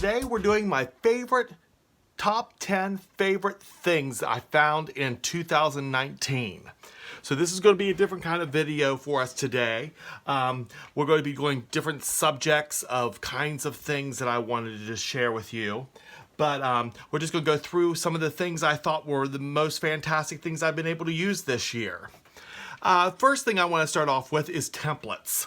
today we're doing my top 10 favorite things I found in 2019. So this is going to be a different kind of video for us today. We're going to be going different subjects of kinds of things that I wanted to just share with you. But we're just going to go through some of the things I thought were the most fantastic things I've been able to use this year. First thing I want to start off with is templates.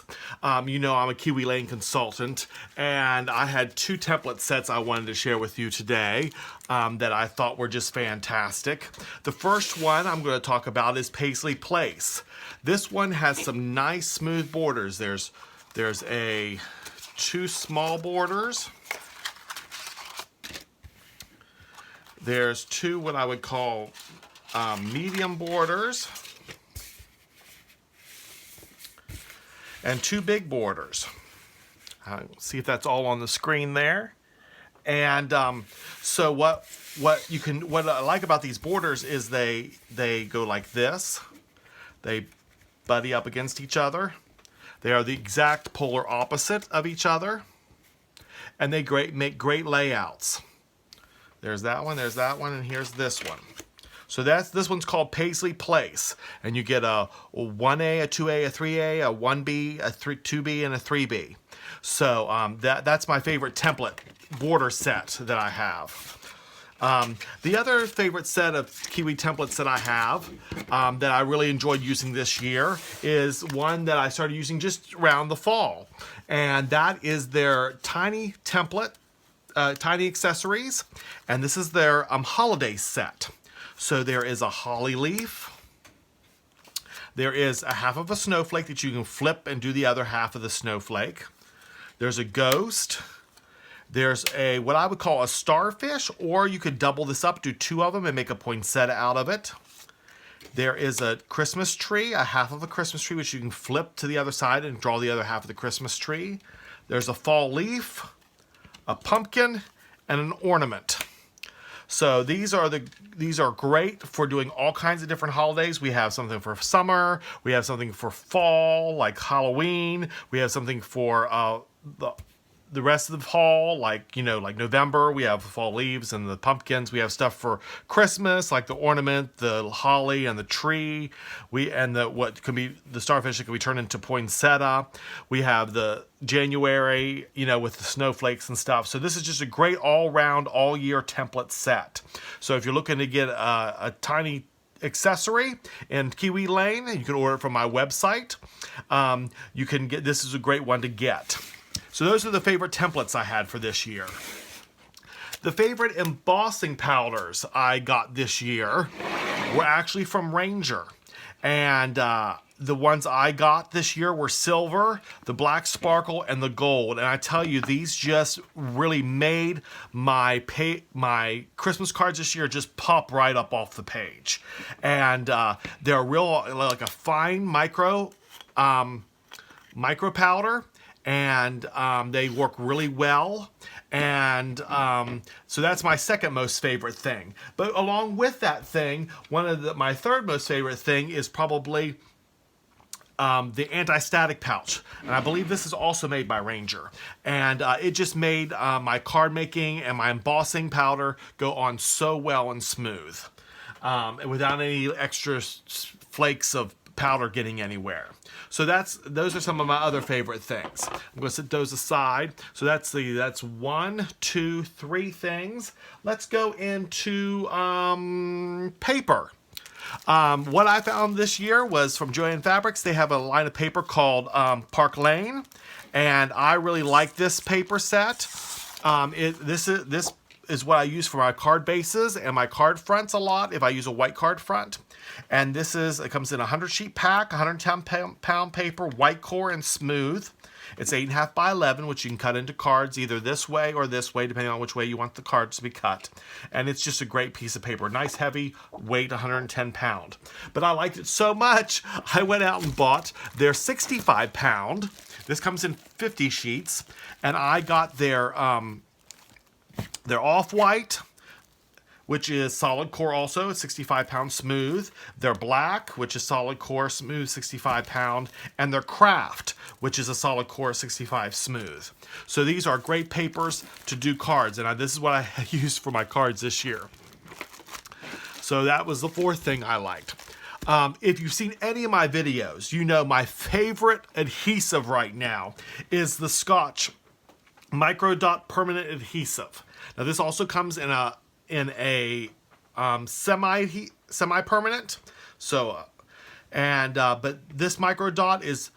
You know I'm a Kiwi Lane consultant, and I had two template sets I wanted to share with you today that I thought were just fantastic. The first one I'm going to talk about is Paisley Place. This one has some nice smooth borders. There's two small borders. There's two what I would call medium borders. And two big borders. See if that's all on the screen there. And so what I like about these borders is they go like this. They buddy up against each other. They are the exact polar opposite of each other, and they make great layouts. There's that one, and here's this one. So this one's called Paisley Place, and you get a 1A, a 2A, a 3A, a 1B, a 2B, and a 3B. So that's my favorite template border set that I have. The other favorite set of Kiwi templates that I have that I really enjoyed using this year is one that I started using just around the fall, and that is their tiny template, tiny accessories, and this is their holiday set. So there is a holly leaf. There is a half of a snowflake that you can flip and do the other half of the snowflake. There's a ghost. There's a what I would call a starfish, or you could double this up, do two of them and make a poinsettia out of it. There is a Christmas tree, a half of a Christmas tree, which you can flip to the other side and draw the other half of the Christmas tree. There's a fall leaf, a pumpkin, and an ornament. So these are great for doing all kinds of different holidays. We have something for summer. We have something for fall, like Halloween. We have something for the rest of the fall, like November. We have the fall leaves and the pumpkins. We have stuff for Christmas, like the ornament, the holly, and the tree. What could be the starfish that can be turned into poinsettia. We have the January, with the snowflakes and stuff. So this is just a great all-round, all-year template set. So if you're looking to get a tiny accessory in Kiwi Lane, you can order it from my website. You can get this is a great one to get. So those are the favorite templates I had for this year. The favorite embossing powders I got this year were actually from Ranger. And the ones I got this year were silver, the black sparkle, and the gold. And I tell you, these just really made my Christmas cards this year just pop right up off the page. And they're real, like a fine micro powder. And they work really well, and so that's my second most favorite thing. But along with that thing, my third most favorite thing is probably the anti-static pouch, and I believe this is also made by Ranger. And it just made my card making and my embossing powder go on so well and smooth, and without any extra flakes of powder getting anywhere. So those are some of my other favorite things. I'm going to set those aside. So that's 1, 2, 3 things. Let's go into paper. What I found this year was from Joann Fabrics. They have a line of paper called Park Lane, and I really like this paper set. This is what I use for my card bases and my card fronts a lot if I use a white card front. And it comes in a 100 sheet pack, 110 pound paper, white core, and smooth. It's 8.5 by 11, which you can cut into cards either this way or this way, depending on which way you want the cards to be cut. And it's just a great piece of paper. Nice, heavy, weight 110 pound. But I liked it so much, I went out and bought their 65 pound. This comes in 50 sheets. And I got their off-white, which is solid core also, 65 pound smooth. Their black, which is solid core smooth, 65 pound. And their craft, which is a solid core 65 smooth. So these are great papers to do cards. And this is what I used for my cards this year. So that was the fourth thing I liked. If you've seen any of my videos, you know my favorite adhesive right now is the Scotch Microdot Permanent Adhesive. Now this also comes in a semi-permanent. So, but this Microdot is,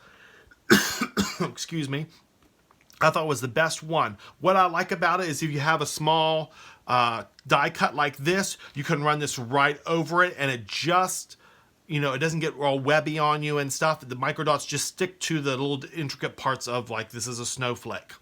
excuse me, I thought was the best one. What I like about it is if you have a small die cut like this, you can run this right over it, and it just, you know, it doesn't get all webby on you and stuff. The microdots just stick to the little intricate parts of, like, this is a snowflake.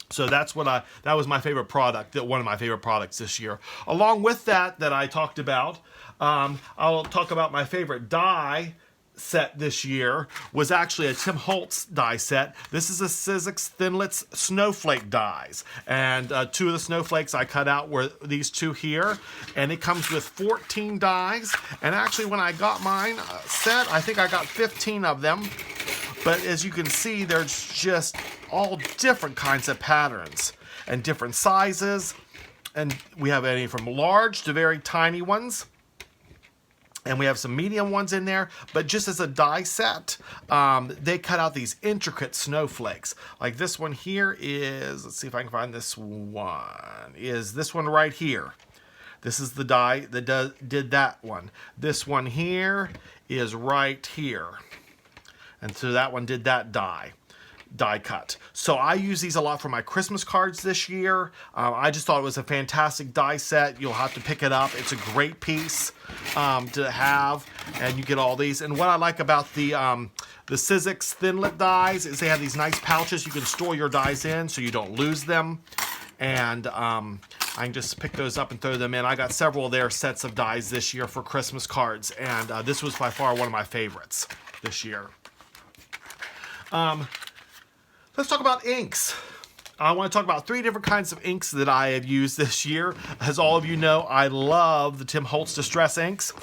So that was my favorite product, one of my favorite products this year. Along with that I talked about, I'll talk about my favorite die set this year was actually a Tim Holtz die set. This is a Sizzix Thinlits snowflake dies, and two of the snowflakes I cut out were these two here, and it comes with 14 dies. And actually, when I got mine set, I think I got 15 of them. But as you can see, there's just all different kinds of patterns and different sizes, and we have any from large to very tiny ones. And we have some medium ones in there, but just as a die set, they cut out these intricate snowflakes. Like this one here is, let's see if I can find this one, is this one right here. This is the die that did that one. This one here is right here. And so that one did that die cut. So I use these a lot for my Christmas cards this year. I just thought it was a fantastic die set. You'll have to pick it up. It's a great piece to have, and you get all these. And what I like about the Sizzix Thinlit dies is they have these nice pouches you can store your dies in so you don't lose them. And I can just pick those up and throw them in. I got several of their sets of dies this year for Christmas cards, and this was by far one of my favorites this year. Let's talk about inks. I want to talk about 3 different kinds of inks that I have used this year. As all of you know, I love the Tim Holtz Distress inks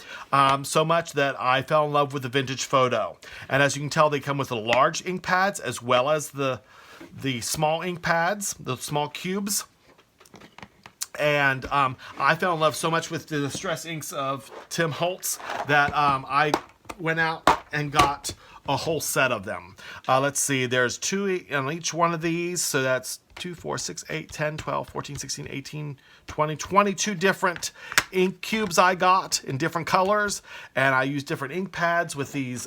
so much that I fell in love with the Vintage Photo. And as you can tell, they come with the large ink pads as well as the small ink pads, the small cubes. And I fell in love so much with the Distress inks of Tim Holtz that I went out and got a whole set of them. Let's see, there's 2 on each one of these, so that's 2, 4, 6, 8, 10, 12, 14, 16, 18, 20, 22 different ink cubes I got in different colors, and I use different ink pads with these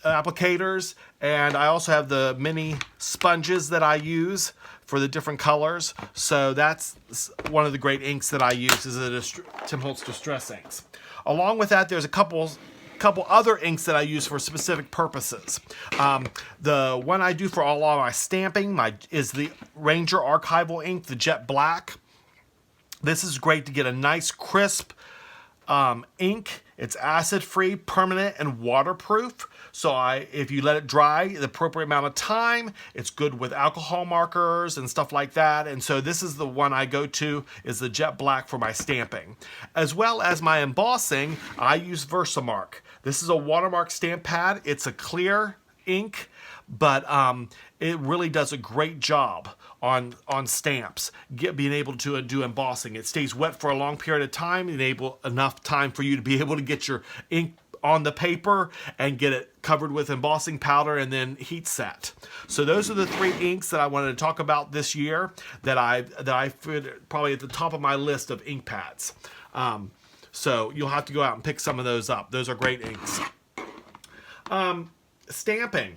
applicators, and I also have the mini sponges that I use for the different colors. So that's one of the great inks that I use, is the Tim Holtz Distress inks. Along with that, there's a couple other inks that I use for specific purposes. The one I do for all of my stamping is the Ranger Archival ink, the Jet Black. This is great to get a nice crisp ink. It's acid-free, permanent, and waterproof. So if you let it dry the appropriate amount of time, it's good with alcohol markers and stuff like that. And so this is the one I go to, is the Jet Black for my stamping. As well as my embossing, I use Versamark. This is a watermark stamp pad. It's a clear ink, but it really does a great job on stamps, being able to do embossing. It stays wet for a long period of time, enable enough time for you to be able to get your ink on the paper and get it covered with embossing powder and then heat set. So those are the 3 inks that I wanted to talk about this year that I put probably at the top of my list of ink pads. So you'll have to go out and pick some of those up. Those are great inks. Stamping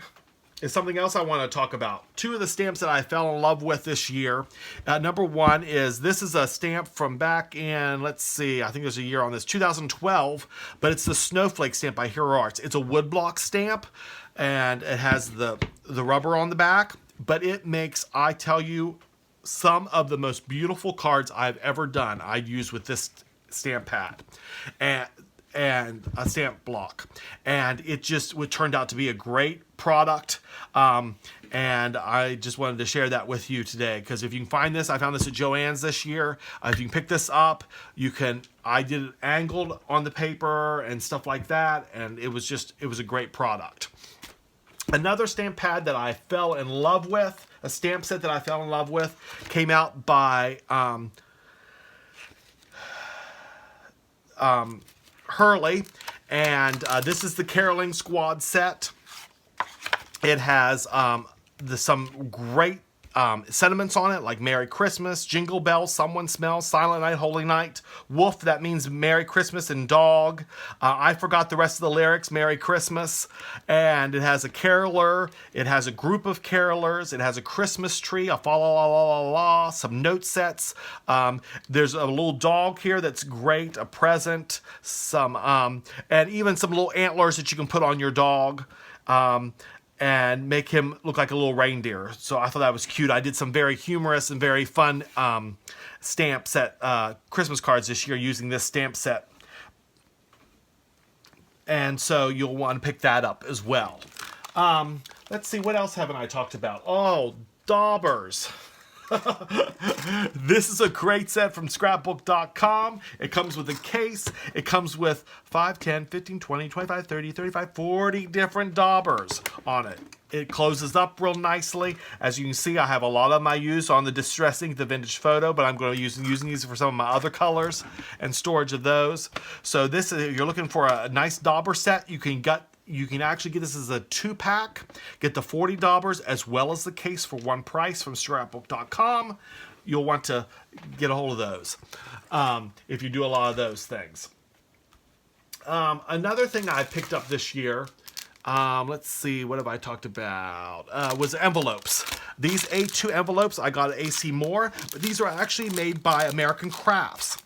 is something else I want to talk about. 2 of the stamps that I fell in love with this year. Number 1 is, this is a stamp from back in, let's see, I think there's a year on this, 2012, but it's the Snowflake stamp by Hero Arts. It's a woodblock stamp, and it has the rubber on the back, but it makes, I tell you, some of the most beautiful cards I've ever done I use with this stamp pad. And and a stamp block, and it turned out to be a great product. And I just wanted to share that with you today, because if you can find this, I found this at Joann's this year. If you can pick this up, I did it angled on the paper and stuff like that, and it was a great product. Another stamp pad that I fell in love with, a stamp set that I fell in love with, came out by Hurley, and this is the Caroling Squad set. It has some great sentiments on it, like Merry Christmas, Jingle Bells, Someone Smells, Silent Night, Holy Night, Wolf, that means Merry Christmas, and Dog. I forgot the rest of the lyrics, Merry Christmas. And it has a caroler, it has a group of carolers, it has a Christmas tree, a fa la la la la la, some note sets. There's a little dog here that's great, a present, and even some little antlers that you can put on your dog. And make him look like a little reindeer. So I thought that was cute. I did some very humorous and very fun stamp set Christmas cards this year using this stamp set. And so you'll want to pick that up as well. Let's see, what else haven't I talked about? Oh, daubers. This is a great set from scrapbook.com. It comes with a case. It comes with 5, 10, 15, 20, 25, 30, 35, 40 different daubers on it. It closes up real nicely. As you can see, I have a lot of them I use on the Distress Ink, the vintage photo, but I'm going to be using these for some of my other colors and storage of those. So this is, if you're looking for a nice dauber set, you can actually get this as a 2-pack. Get the 40 daubers as well as the case for one price from scrapbook.com. You'll want to get a hold of those if you do a lot of those things. Another thing I picked up this year, let's see, what have I talked about? Was envelopes. These A2 envelopes I got at AC Moore, but these are actually made by American Crafts.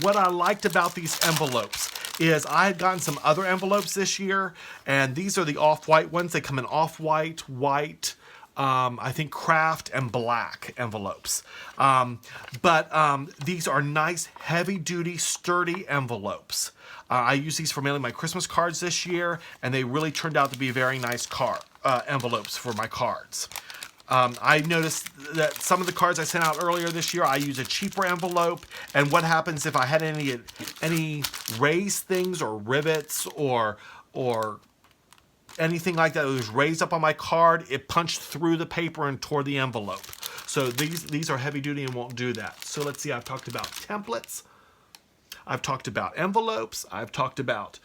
What I liked about these envelopes is I had gotten some other envelopes this year, and these are the off-white ones. They come in off-white, white, I think craft, and black envelopes. But these are nice, heavy-duty, sturdy envelopes. I use these for mailing my Christmas cards this year, and they really turned out to be very nice envelopes for my cards. I noticed that some of the cards I sent out earlier this year, I use a cheaper envelope, and what happens if I had any raised things or rivets or anything like that that was raised up on my card, it punched through the paper and tore the envelope. So these are heavy duty and won't do that. So let's see, I've talked about templates, I've talked about envelopes, I've talked about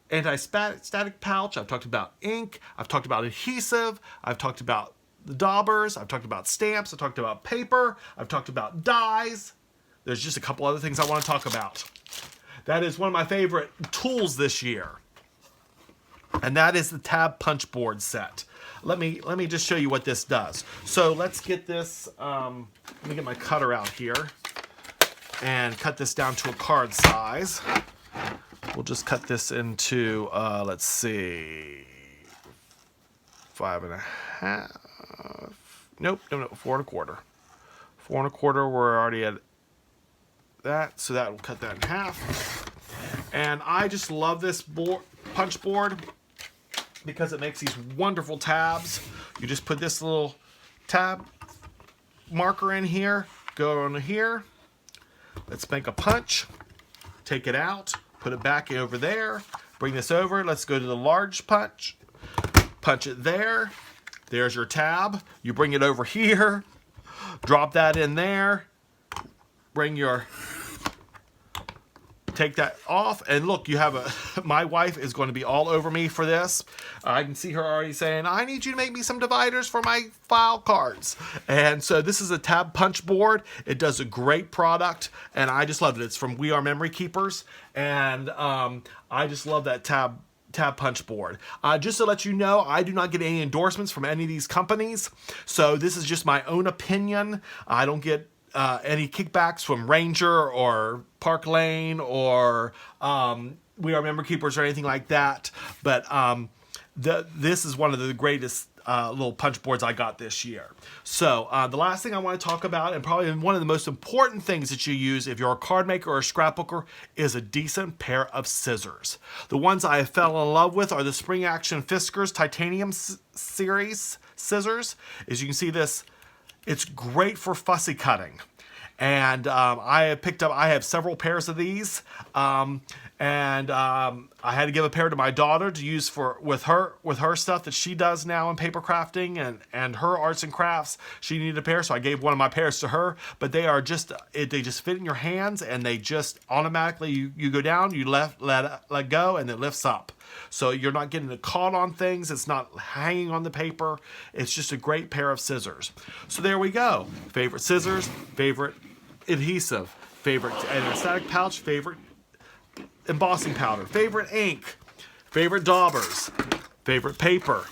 anti-static pouch, I've talked about ink, I've talked about adhesive, I've talked about the daubers, I've talked about stamps, I've talked about paper, I've talked about dies. There's just a couple other things I want to talk about. That is one of my favorite tools this year, and that is the tab punch board set. Let me just show you what this does. So let's get this, let me get my cutter out here and cut this down to a card size. We'll just cut this into, let's see, 5.5. Nope, no, 4 1/4. 4 1/4, we're already at that, so that will cut that in half. And I just love this punch board because it makes these wonderful tabs. You just put this little tab marker in here, go on here. Let's make a punch, take it out, put it back over there, bring this over. Let's go to the large punch, punch it there. There's your tab. You bring it over here, drop that in there, take that off, and look, you have my wife is going to be all over me for this. I can see her already saying, I need you to make me some dividers for my file cards. And so this is a tab punch board. It does a great product, and I just love it. It's from We Are Memory Keepers, and I just love that tab punch board. Just to let you know, I do not get any endorsements from any of these companies, so this is just my own opinion. I don't get any kickbacks from Ranger or Park Lane or We Are Memory Keepers or anything like that, but this is one of the greatest little punch boards I got this year. So the last thing I want to talk about, and probably one of the most important things that you use if you're a card maker or a scrapbooker, is a decent pair of scissors. The ones I fell in love with are the Spring Action Fiskars Titanium Series scissors. As you can see this, it's great for fussy cutting. And I have several pairs of these, and I had to give a pair to my daughter to use with her stuff that she does now in paper crafting and her arts and crafts. She needed a pair, so I gave one of my pairs to her. But they are they just fit in your hands, and they just automatically you go down, you let go, and it lifts up. So you're not getting caught on things. It's not hanging on the paper. It's just a great pair of scissors. So there we go. Favorite scissors, favorite adhesive, favorite anesthetic pouch, favorite embossing powder, favorite ink, favorite daubers, favorite paper,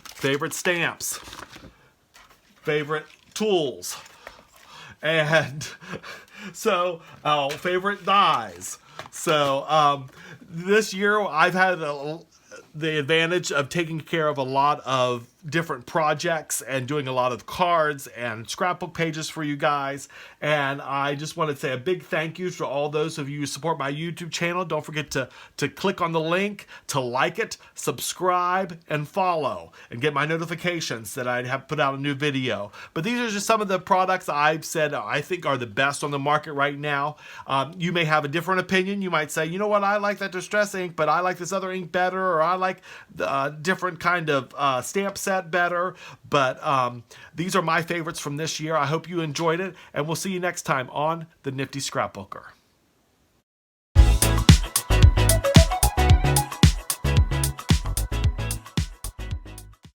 favorite stamps, favorite tools, and so favorite dyes. So this year I've had the advantage of taking care of a lot of different projects and doing a lot of cards and scrapbook pages for you guys. And I just want to say a big thank you to all those of you who support my YouTube channel. Don't forget to click on the link, to like it, subscribe, and follow, and get my notifications that I have put out a new video. But these are just some of the products I've said I think are the best on the market right now. You may have a different opinion. You might say, you know what, I like that Distress ink, but I like this other ink better, or I like the different kind of stamp set better. But these are my favorites from this year. I hope you enjoyed it, and we'll see you next time on The Nifty Scrapbooker.